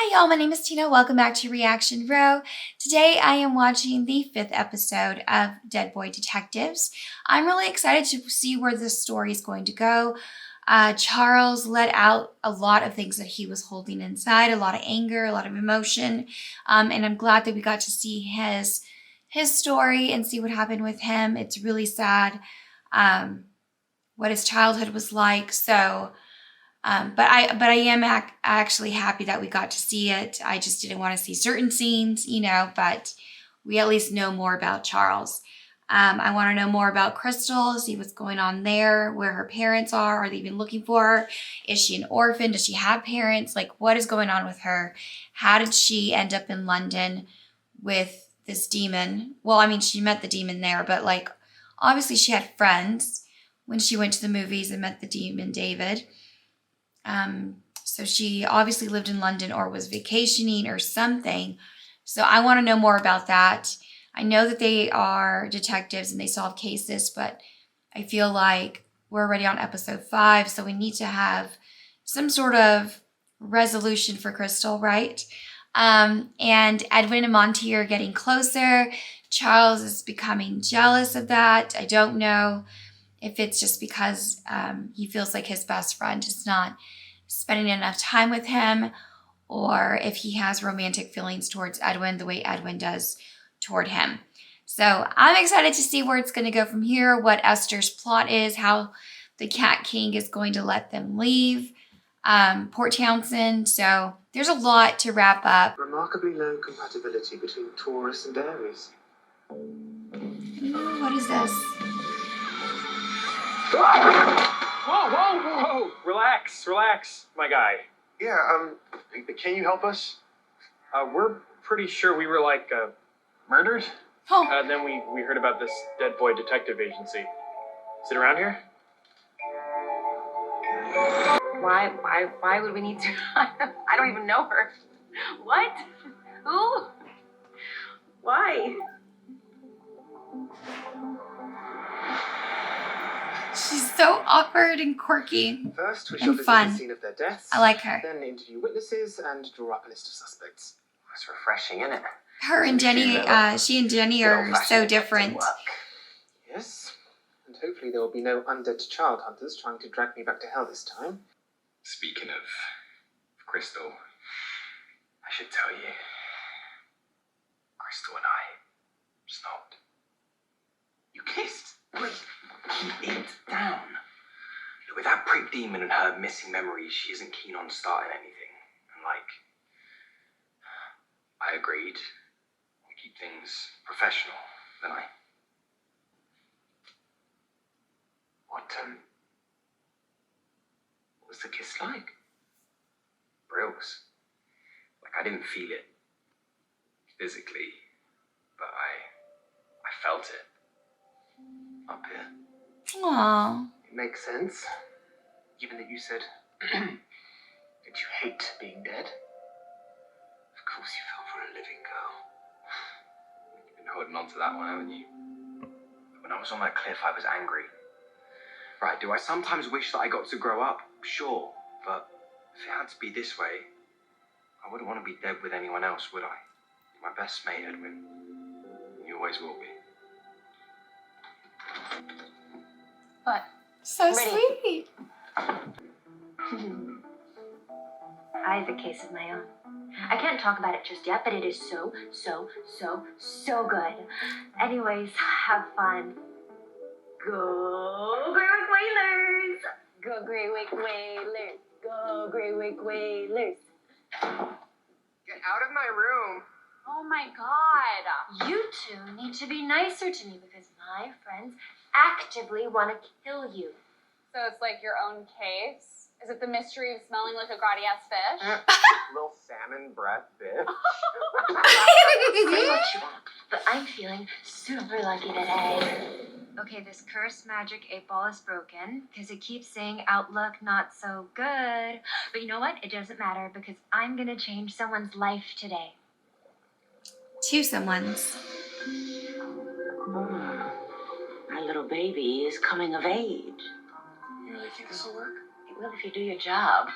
Hi y'all, my name is Tina. Welcome back to Reaction Row. Today I am watching the 5th episode of Dead Boy Detectives. I'm really excited to see where this story is going to go. Charles let out a lot of things that he was holding inside, a lot of anger, a lot of emotion, and I'm glad that we got to see his story and see what happened with him. It's really sad what his childhood was like. So but I am actually happy that we got to see it. I just didn't want to see certain scenes, but we at least know more about Charles. I want to know more about Crystal, see what's going on there, where her parents are. Are they even looking for her? Is she an orphan? Does she have parents? Like, what is going on with her? How did she end up in London with this demon? Well, I mean, she met the demon there, but like, obviously she had friends when she went to the movies and met the demon David. So she obviously lived in London or was vacationing or something. So I want to know more about that. I know that they are detectives and they solve cases, but I feel like we're already on episode 5, so we need to have some sort of resolution for Crystal, right? And Edwin and Monty are getting closer. Charles is becoming jealous of that. I don't know if it's just because he feels like his best friend is not spending enough time with him, or if he has romantic feelings towards Edwin the way Edwin does toward him. So I'm excited to see where it's going to go from here, what Esther's plot is, how the Cat King is going to let them leave Port Townsend. So there's a lot to wrap up. Remarkably low compatibility between Taurus and Aries. Ooh, what is this? Whoa! Relax, my guy. Yeah, can you help us? We're pretty sure we were murdered. Oh. Then we heard about this Dead Boy Detective Agency. Is it around here? Why would we need to? I don't even know her. What? Who? Why? She's so awkward and quirky. First, we shall visit fun. the scene of their deaths. I like her. Then interview witnesses and draw up a list of suspects. That's refreshing, isn't it? Her and Jenny, she and Jenny are so different. Yes, and hopefully there will be no undead child hunters trying to drag me back to hell this time. Speaking of Crystal, I should tell you, Crystal and I snobbed. You kissed? Wait, keep it down. Look, with that prick demon and her missing memories, she isn't keen on starting anything. And I agreed. We keep things professional, then I. What was the kiss like? Brills. I didn't feel it physically, but I felt it up here. Aww. It makes sense, given that you said that you hate being dead. Of course you fell for a living girl. You've been holding on to that one, haven't you? When I was on that cliff, I was angry. Right, do I sometimes wish that I got to grow up? Sure, but if it had to be this way, I wouldn't want to be dead with anyone else, would I? You're my best mate, Edwin. You always will be. What? So Ready. sweet. I have a case of my own. I can't talk about it just yet, but it is so good. Anyways, have fun. Go Greywick Whalers! Go Greywick Whalers! Go Greywick Whalers! Get out of my room. Oh my god! You two need to be nicer to me because my friends actively want to kill you. So it's like your own case? Is it the mystery of smelling like a grotty-ass fish? Little salmon breath bitch. Say what you want, but I'm feeling super lucky today. Okay, this cursed magic 8-ball is broken because it keeps saying outlook not so good. But you know what? It doesn't matter because I'm gonna change someone's life today. To someone's. My little baby is coming of age. You really think this will work? It will if you do your job.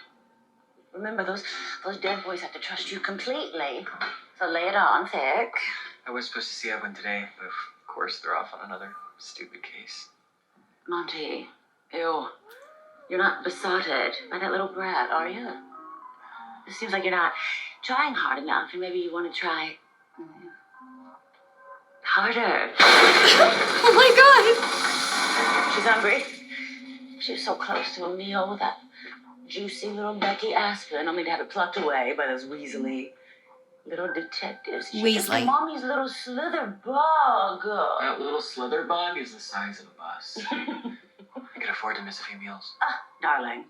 Remember, those dead boys have to trust you completely. So lay it on thick. I was supposed to see Evelyn today, but of course they're off on another stupid case. Monty, ew. You're not besotted by that little brat, are you? It seems like you're not trying hard enough, and maybe you want to try harder. Oh my god! She's hungry. She was so close to a meal with that juicy little Becky Aspen, only to have it plucked away by those weaselly little detectives. She's just Weasley. mommy's little slither bug. That little slither bug is the size of a bus. I could afford to miss a few meals. Ah, darling.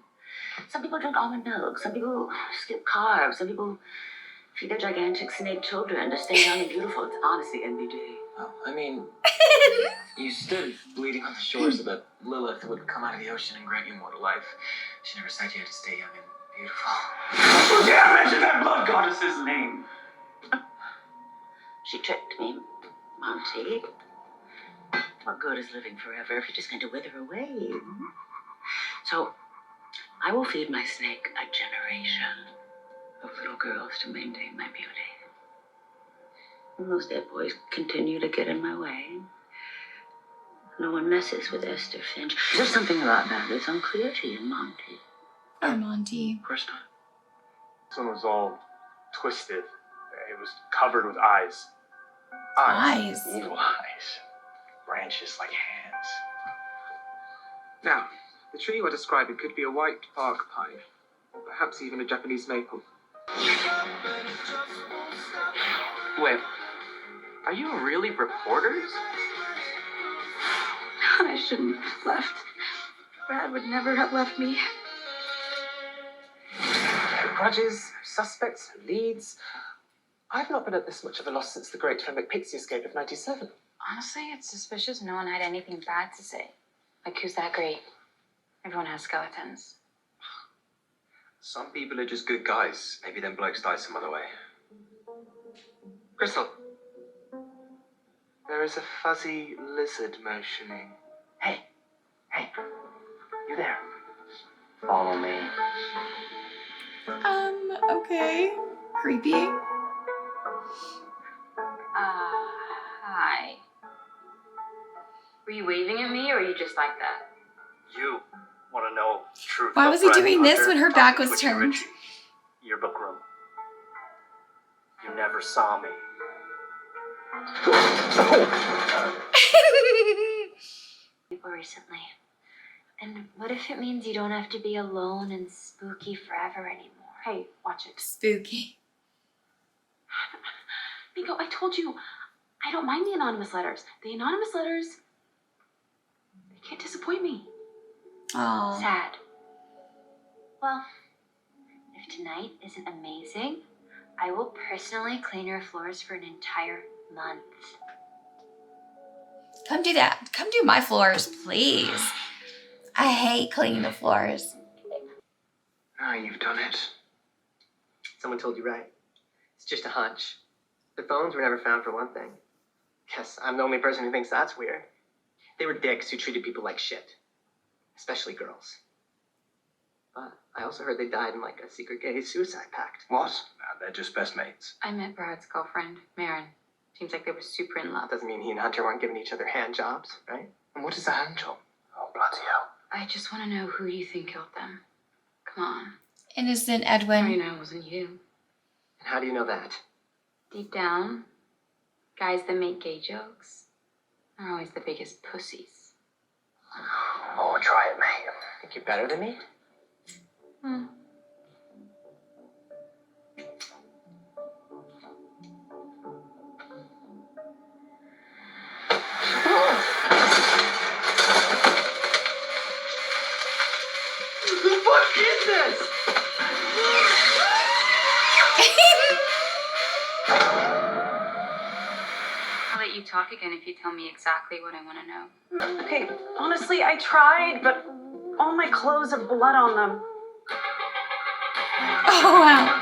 Some people drink almond milk. Some people skip carbs. Some people feed their gigantic snake children to stay young and beautiful. It's honestly NBD. Well, I mean, you stood bleeding on the shore so that Lilith would come out of the ocean and grant you immortal life. She never said you had to stay young and beautiful. Oh, yeah, mention that blood goddess's name. She tricked me, Monty. What good is living forever if you're just going to wither away? So, I will feed my snake a generation of little girls to maintain my beauty. And those dead boys continue to get in my way. No one messes with Esther Finch. There's something about that that's unclear to you, Monty. Poor Monty. Of course not. This one was all twisted. It was covered with eyes. Eyes. Evil eyes. Branches like hands. Now, the tree you are describing could be a white bark pine. Perhaps even a Japanese maple. Wait, are you really reporters? I shouldn't have left. Brad would never have left me. Grudges, suspects, leads. I've not been at this much of a loss since the great Flemmick Pixie escape of 97. Honestly, it's suspicious no one had anything bad to say. Like, who's that great? Everyone has skeletons. Some people are just good guys. Maybe them blokes died some other way. Crystal. There is a fuzzy lizard motioning. Hey, you there? Follow me. Okay. Creepy. Hi. Were you waving at me, or are you just like that? You want to know the truth? Why about was he Brad doing this Hunter when her talking back was Twitchy turned? Richie? Yearbook room. You never saw me. People recently. And what if it means you don't have to be alone and spooky forever anymore? Hey, watch it. Spooky. Miko, I told you, I don't mind the anonymous letters. The anonymous letters, they can't disappoint me. Aw. Sad. Well, if tonight isn't amazing, I will personally clean your floors for an entire month. Come do that. Come do my floors, please. I hate cleaning the floors. Ah, you've done it. Someone told you right. It's just a hunch. The phones were never found, for one thing. Guess I'm the only person who thinks that's weird. They were dicks who treated people like shit. Especially girls. But I also heard they died in like a secret gay suicide pact. What? Nah, they're just best mates. I met Brad's girlfriend, Marin. Seems like they were super in love. Doesn't mean he and Hunter weren't giving each other hand jobs, right? And what is a hand job? Oh, bloody hell. I just want to know who you think killed them. Come on. Innocent I Edwin. know it wasn't you. And how do you know that? Deep down, guys that make gay jokes are always the biggest pussies. Oh, try it, mate. Think you're better than me? What is this? I'll let you talk again if you tell me exactly what I want to know. Okay, honestly, I tried, but all my clothes have blood on them. Oh, wow.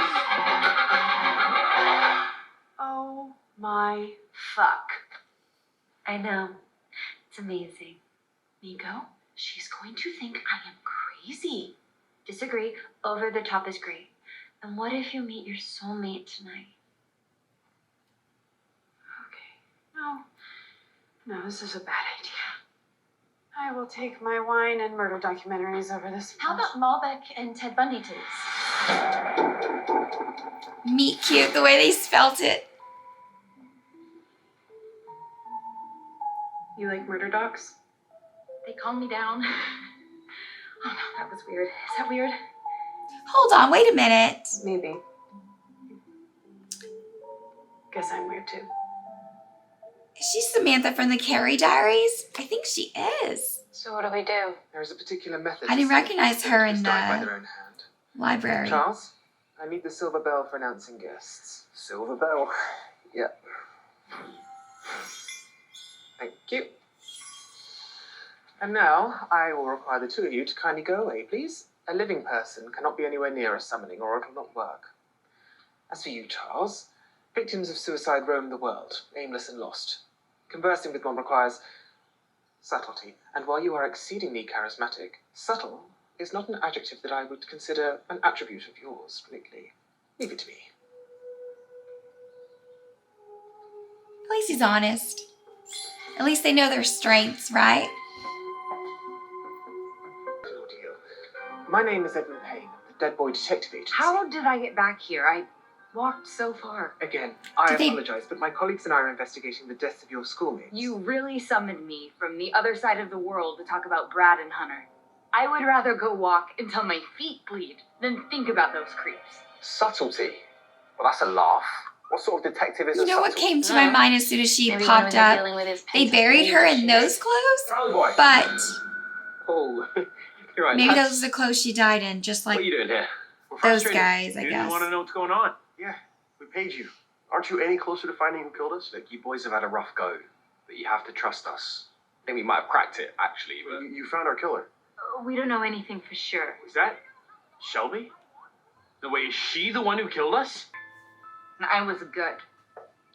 Oh my fuck. I know. It's amazing. Miko, she's going to think I am crazy. Disagree. Over the top is great. And what if you meet your soulmate tonight? Okay. No, this is a bad idea. I will take my wine and murder documentaries over this. How about Malbec and Ted Bundy tapes? Meet cute, the way they spelt it. You like murder docs? They calm me down. Oh no, that was weird. Is that weird? Hold on, wait a minute. Maybe. Guess I'm weird too. Is she Samantha from the Carrie Diaries? I think she is. So what do we do? There is a particular method. I didn't to recognize her in strike by the their own hand. library. Charles, I need the silver bell for announcing guests. Silver bell. Yep. Thank you. And now I will require the two of you to kindly go away, please. A living person cannot be anywhere near a summoning, or it will not work. As for you, Charles, victims of suicide roam the world, aimless and lost. Conversing with one requires subtlety, and while you are exceedingly charismatic, subtle is not an adjective that I would consider an attribute of yours, particularly. Leave it to me. At least he's honest. At least they know their strengths, right? My name is Edwin Payne, the Dead Boy Detective Agency. How did I get back here? I walked so far. Again, I Did they- apologize, but my colleagues and I are investigating the deaths of your schoolmates. You really summoned me from the other side of the world to talk about Brad and Hunter. I would rather go walk until my feet bleed than think about those creeps. Subtlety? Well, that's a laugh. What sort of detective is You a know what subtle? came to my mind as soon as she Maybe popped when they're up? dealing with his They pets buried or her in shit. those clothes, Charlie boy, but Oh, you're right. maybe that's- those are the clothes she died in, just what like are you doing here? We're those frustrated. guys, I You guess. didn't want to know what's going on. Yeah, we paid you. Aren't you any closer to finding who killed us? Look, you boys have had a rough go, but you have to trust us. I think we might have cracked it, actually, but... You found our killer. We don't know anything for sure. Was that Shelby? The way, is she the one who killed us? I was good.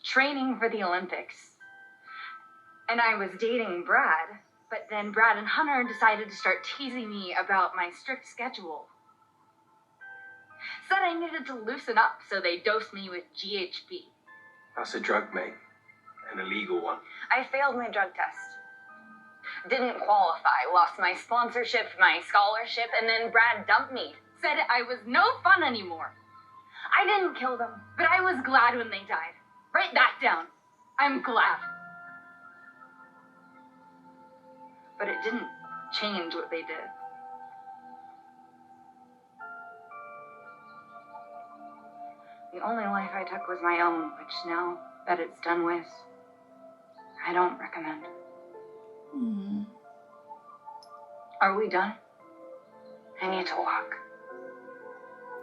Training for the Olympics. And I was dating Brad, but then Brad and Hunter decided to start teasing me about my strict schedule. Said I needed to loosen up, so they dosed me with GHB. That's a drug, mate. An illegal one. I failed my drug test. Didn't qualify, lost my sponsorship, my scholarship, and then Brad dumped me. Said I was no fun anymore. I didn't kill them, but I was glad when they died. Write that down. I'm glad. But it didn't change what they did. The only life I took was my own, which now that it's done with, I don't recommend. Hmm. Are we done? I need to walk.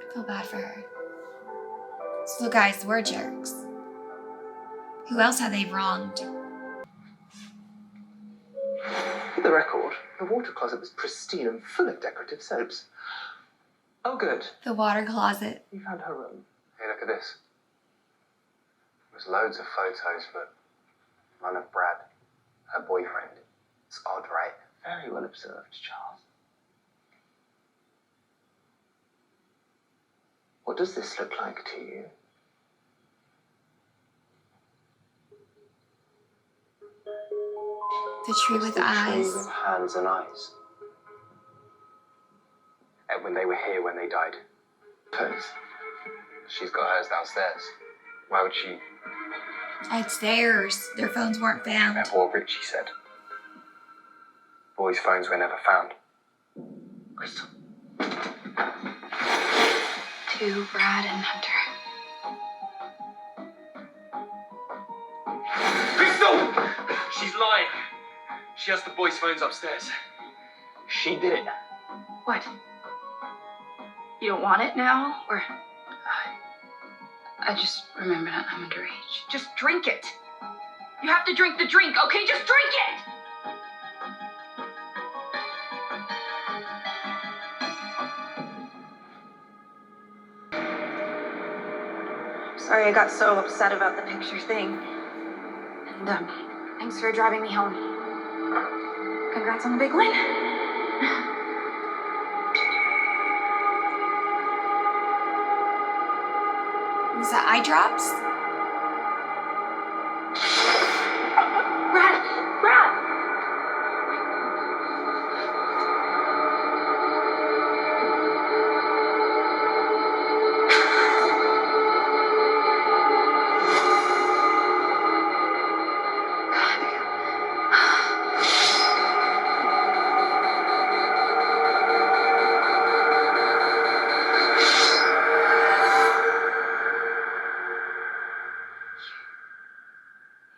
I feel bad for her. So guys, we're jerks. Who else have they wronged? For the record, the water closet was pristine and full of decorative soaps. Oh, good. The water closet. You found her room. Hey, look at this. There's loads of photos, but none of Brad, her boyfriend. It's odd, right? Very well observed, Charles. What does this look like to you? The tree with The tree eyes. with hands and eyes. When they were here when they died. Pose. She's got hers downstairs. Why would she? It's theirs. Their phones weren't found. Remember what Richie said? Boys' phones were never found. Crystal. To Brad and Hunter. Crystal! She's lying. She has the boys' phones upstairs. She did it. What? You don't want it now? Or I just remembered I'm underage. Just drink it. You have to drink the drink, okay? Just drink it! Sorry I got so upset about the picture thing. And, thanks for driving me home. Congrats on the big win. Was that eye drops? Brad!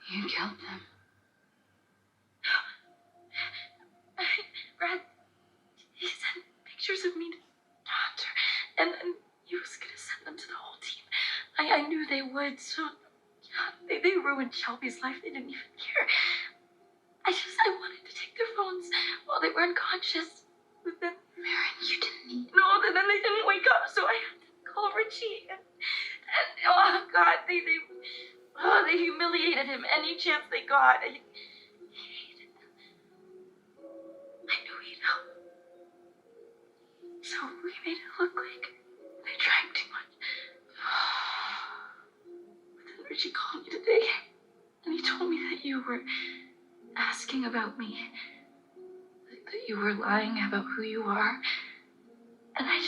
You killed them. Brad, he sent pictures of me to Hunter, and he was gonna send them to the whole team. I knew they would, so yeah, they ruined Shelby's life. They didn't even care. I wanted to take their phones while they were unconscious. But then, Marin, you didn't. No, then they didn't wake up, so I had to call Richie. And oh God, they humiliated him any chance they got. I hated them. I knew he'd help. So we made it look like they drank too much. But then Richie called me today, and he told me that you were asking about me. That you were lying about who you are. And I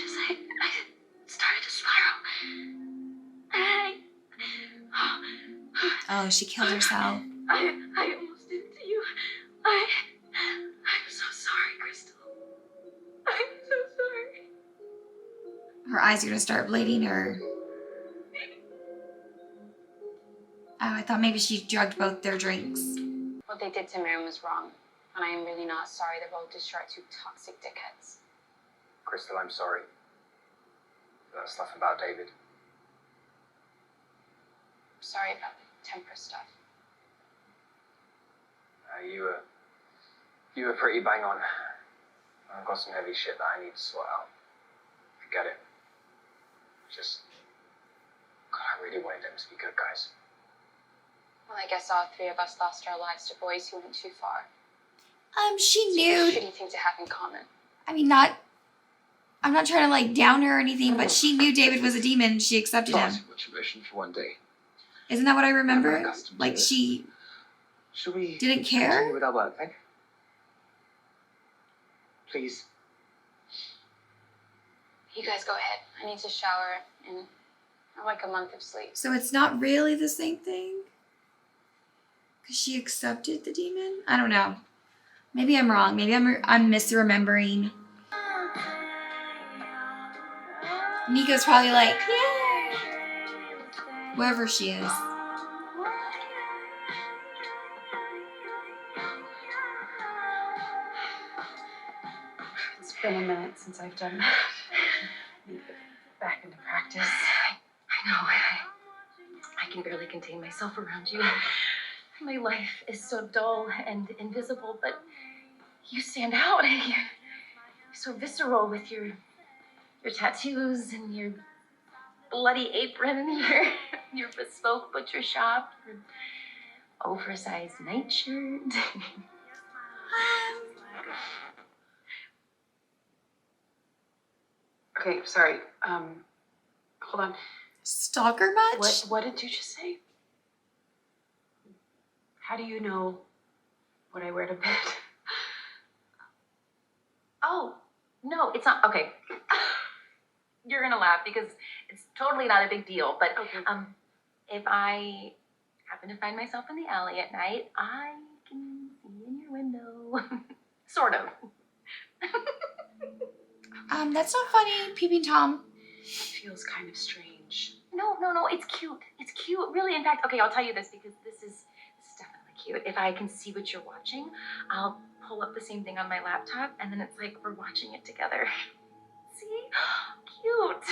started to spiral. Oh, she killed herself. I almost did it to you. I'm so sorry, Crystal. I'm so sorry. Her eyes are gonna start bleeding, or... Oh, I thought maybe she drugged both their drinks. What they did to Miriam was wrong, and I am really not sorry they both destroyed two toxic dickheads. Crystal, I'm sorry. For that stuff about David. I'm sorry about the temper stuff. You were pretty bang on. I've got some heavy shit that I need to sort out. I get it. Just, God, I really wanted them to be good guys. Well, I guess all three of us lost our lives to boys who went too far. She It's knew. a shitty thing to have in common. I mean, I'm not trying to like down her or anything, but she knew David was a demon. She accepted him. Too much emotion for one day. Isn't that what I remember? I'm accustomed to Like it. she Should we didn't care? continue with our work then? Please. You guys go ahead. I need to shower and like a month of sleep. So it's not really the same thing? Because she accepted the demon? I don't know. Maybe I'm wrong. Maybe I'm misremembering. Nico's probably like, yay! Wherever she is. It's been a minute since I've done that. I need to get back into practice. I know. I can barely contain myself around you. My life is so dull and invisible, but you stand out. You're so visceral with your tattoos and your bloody apron and your bespoke butcher shop, your oversized nightshirt. Okay, sorry. Hold on. Stalker much? What did you just say? How do you know what I wear to bed? Oh, no, it's not. Okay. You're gonna laugh because it's totally not a big deal. But okay. If I happen to find myself in the alley at night, I can see in your window. Sort of. That's not funny, Peeping Tom. It feels kind of strange. No, it's cute. It's cute, really. In fact, okay, I'll tell you this because this is definitely cute. If I can see what you're watching, I'll pull up the same thing on my laptop, and then it's like we're watching it together. See? Cute.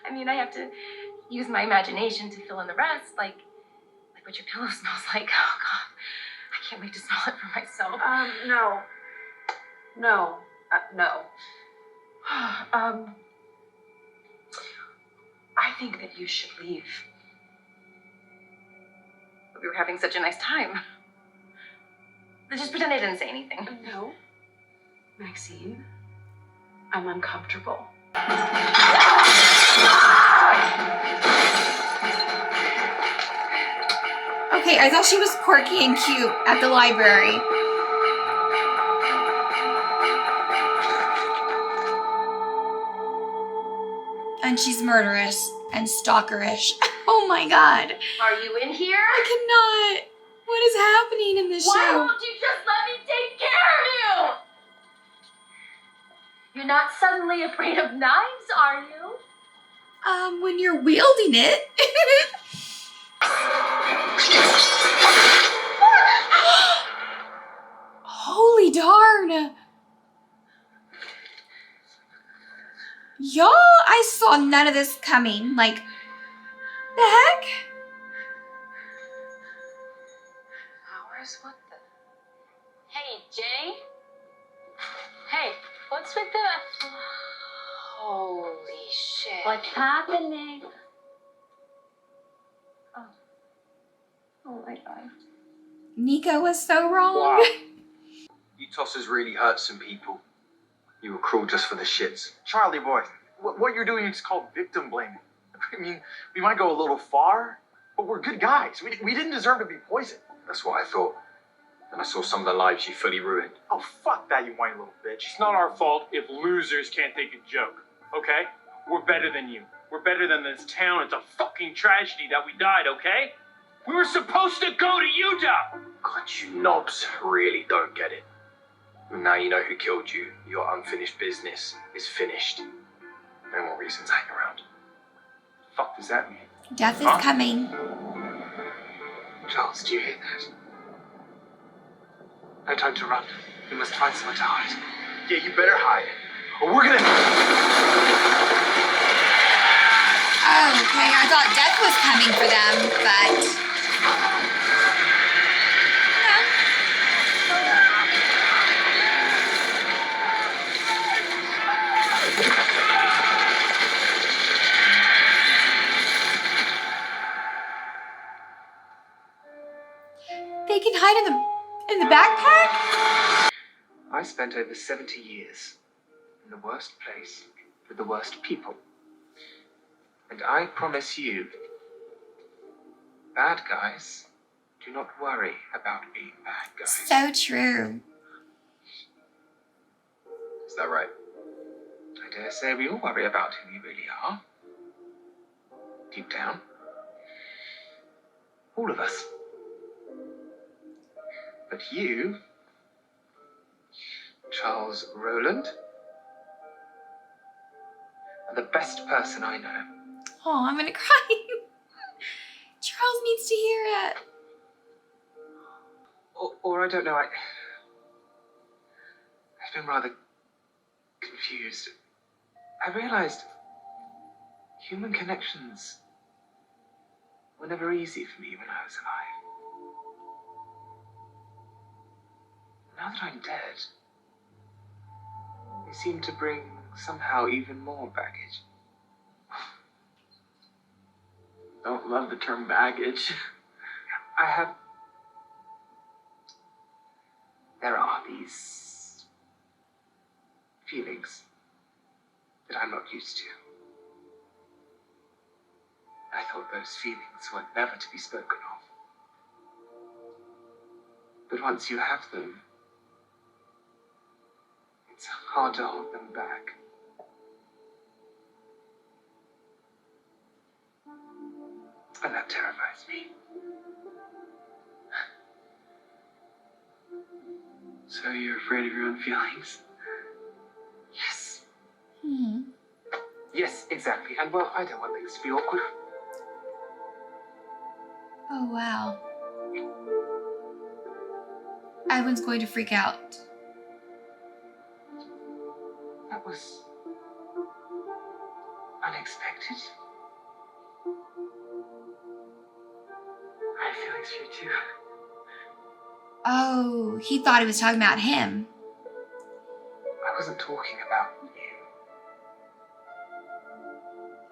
I mean, I have to use my imagination to fill in the rest, like what your pillow smells like. Oh, God. I can't wait to smell it for myself. No. No. I think that you should leave. We were having such a nice time. Just pretend I didn't say anything. No. Maxine, I'm uncomfortable. Okay, I thought she was quirky and cute at the library. And she's murderous and stalkerish. Oh my god. Are you in here? I cannot. What is happening in this Why show? won't you just let me take care of you? You're not suddenly afraid of knives, are you? When you're wielding it. Holy darn. Y'all, I saw none of this coming. Like, the heck? Hours? What the? Hey, Jay? Hey, what's with the... Holy shit. What's happening? Oh my god. Nico was so wrong. Wow. You tossers really hurt some people. You were cruel just for the shits. Charlie boy, what you're doing is called victim blaming. I mean, we might go a little far, but we're good guys. We didn't deserve to be poisoned. That's what I thought. And I saw some of the lives you fully ruined. Oh, fuck that, you whiny little bitch. It's not our fault if losers can't take a joke, okay? We're better than you. We're better than this town. It's a fucking tragedy that we died, okay? We were supposed to go to Utah! God, you knobs really don't get it. And now you know who killed you. Your unfinished business is finished. No more reason to hang around. Fuck does that mean? Death is coming. Charles, do you hear that? No time to run. We must find somewhere to hide. Yeah, you better hide. Or we're gonna... Oh, okay. I thought death was coming for them, but... They can hide in the backpack? I spent over 70 years in the worst place with the worst people. And I promise you, bad guys do not worry about being bad guys. So true. Is that right? I dare say we all worry about who we really are. Deep down. All of us. But you, Charles Rowland, are the best person I know. Oh, I'm gonna cry. Charles needs to hear it. Or I don't know, I've been rather confused. I realized human connections were never easy for me when I was alive. Now that I'm dead, they seem to bring somehow even more baggage. Don't love the term baggage. There are these feelings that I'm not used to. I thought those feelings were never to be spoken of. But once you have them, it's hard to hold them back. And that terrifies me. So you're afraid of your own feelings? Yes. Hmm. Yes, exactly. And well, I don't want things to be awkward. Oh, wow. Edwin's going to freak out. That was unexpected. I have feelings for you too. Oh, he thought he was talking about him. I wasn't talking about you.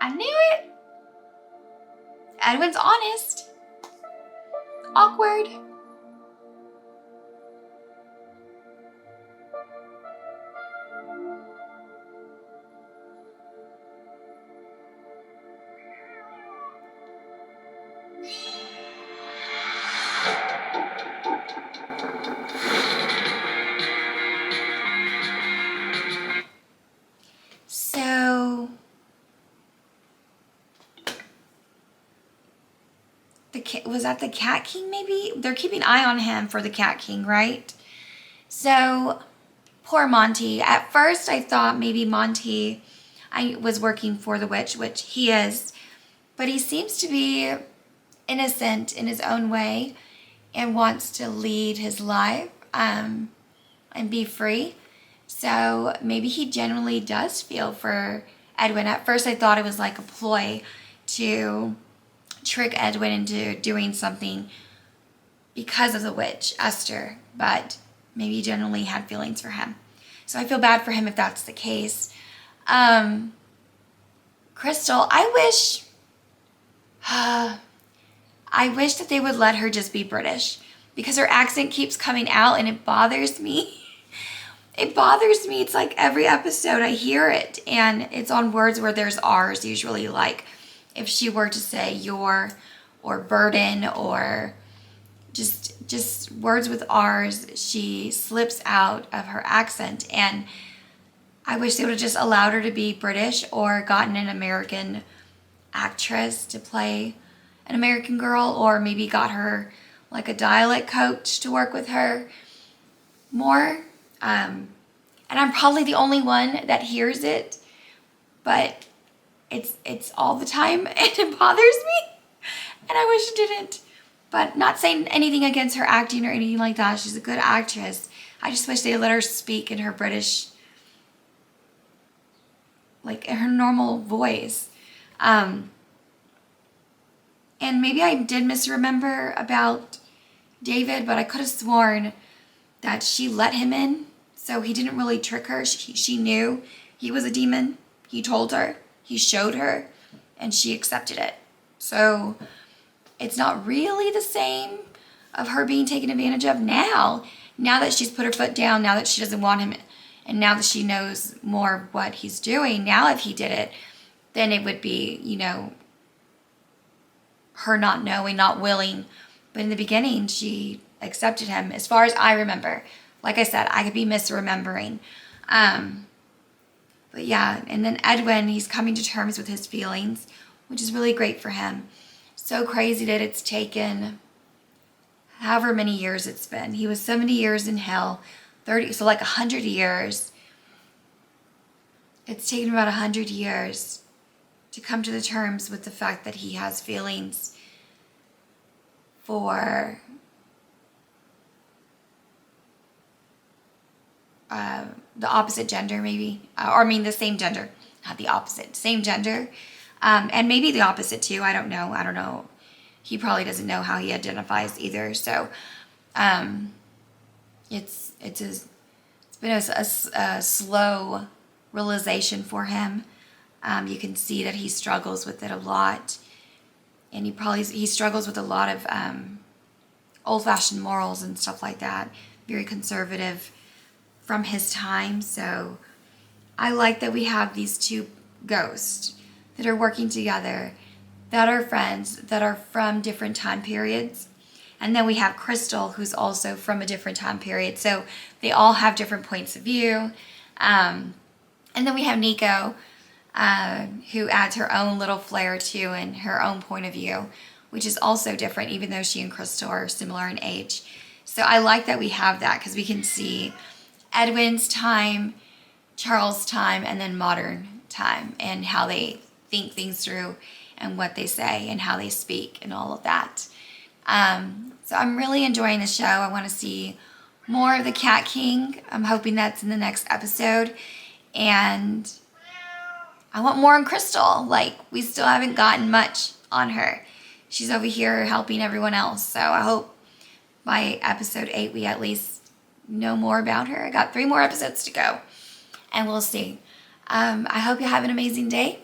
I knew it. Edwin's honest. Awkward. was that the Cat King maybe? They're keeping an eye on him for the Cat King, right? So poor Monty. At first I thought maybe Monty was working for the witch, which he is, but he seems to be innocent in his own way and wants to lead his life and be free. So maybe he genuinely does feel for Edwin. At first I thought it was like a ploy to trick Edwin into doing something because of the witch, Esther, but maybe he genuinely had feelings for him. So I feel bad for him if that's the case. Crystal, I wish that they would let her just be British, because her accent keeps coming out and it bothers me. It bothers me. It's like every episode I hear it, and it's on words where there's R's usually, like if she were to say your or burden or just words with R's, she slips out of her accent. And I wish they would have just allowed her to be British or gotten an American actress to play an American girl, or maybe got her like a dialect coach to work with her more. And I'm probably the only one that hears it, but it's all the time and it bothers me, and I wish it didn't. But not saying anything against her acting or anything like that. She's a good actress. I just wish they let her speak in her British, like in her normal voice. And maybe I did misremember about David, but I could have sworn that she let him in. So he didn't really trick her. She knew he was a demon. He told her, he showed her, and she accepted it. So it's not really the same of her being taken advantage of now that she's put her foot down, now that she doesn't want him, and now that she knows more of what he's doing. Now if he did it, then it would be, her not knowing, not willing. But in the beginning, she accepted him, as far as I remember. Like I said, I could be misremembering. But yeah, and then Edwin, he's coming to terms with his feelings, which is really great for him. So crazy that it's taken however many years it's been. He was 70 years in hell, 30, so like 100 years. It's taken about 100 years to come to the terms with the fact that he has feelings for the opposite gender, maybe, or I mean the same gender, not the opposite, same gender, and maybe the opposite too. I don't know. He probably doesn't know how he identifies either. So, it's been a slow realization for him. You can see that he struggles with it a lot, and he struggles with a lot of old-fashioned morals and stuff like that. Very conservative from his time. So I like that we have these two ghosts that are working together, that are friends, that are from different time periods. And then we have Crystal, who's also from a different time period. So they all have different points of view. And then we have Nico, who adds her own little flair too, and her own point of view, which is also different, even though she and Crystal are similar in age. So I like that we have that, because we can see Edwin's time, Charles' time, and then modern time, and how they think things through and what they say and how they speak and all of that. So I'm really enjoying the show. I want to see more of the Cat King. I'm hoping that's in the next episode. And I want more on Crystal. Like, we still haven't gotten much on her. She's over here helping everyone else. So I hope by episode 8 we at least know more about her. I got 3 more episodes to go, and we'll see. I hope you have an amazing day.